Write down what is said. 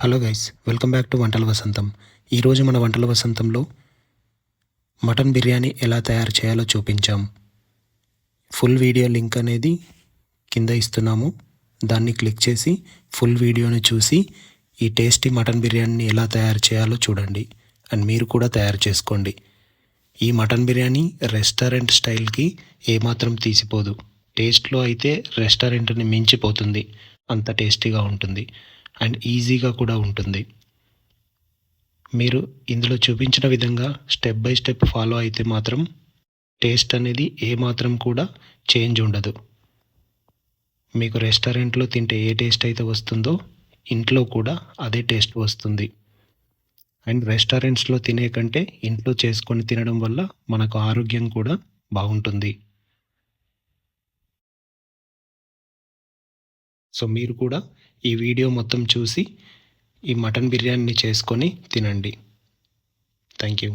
Hello guys, welcome back to వంటల వసంతం. ఈరోజు మన వంటల వసంతంలో మటన్ బిర్యానీ ఎలా తయారు చేయాలో చూపించాం. ఫుల్ వీడియో లింక్ అనేది కింద ఇస్తున్నాము. దాన్ని క్లిక్ చేసి ఫుల్ వీడియోని చూసి ఈ టేస్టీ మటన్ బిర్యానీని ఎలా తయారు చేయాలో చూడండి. అండ్ మీరు కూడా తయారు చేసుకోండి. ఈ మటన్ బిర్యానీ రెస్టారెంట్ స్టైల్కి ఏమాత్రం తీసిపోదు. టేస్ట్లో అయితే రెస్టారెంట్ని మించిపోతుంది. అంత టేస్టీగా ఉంటుంది అండ్ ఈజీగా కూడా ఉంటుంది. మీరు ఇందులో చూపించిన విధంగా స్టెప్ బై స్టెప్ ఫాలో అయితే మాత్రం టేస్ట్ అనేది ఏమాత్రం కూడా చేంజ్ ఉండదు. మీకు రెస్టారెంట్లో తింటే ఏ టేస్ట్ అయితే వస్తుందో ఇంట్లో కూడా అదే టేస్ట్ వస్తుంది. అండ్ రెస్టారెంట్స్లో తినే కంటే ఇంట్లో చేసుకొని తినడం వల్ల మనకు ఆరోగ్యం కూడా బాగుంటుంది. సో మీరు కూడా ఈ వీడియో మొత్తం చూసి ఈ మటన్ బిర్యానీని చేసుకొని తినండి. Thank you.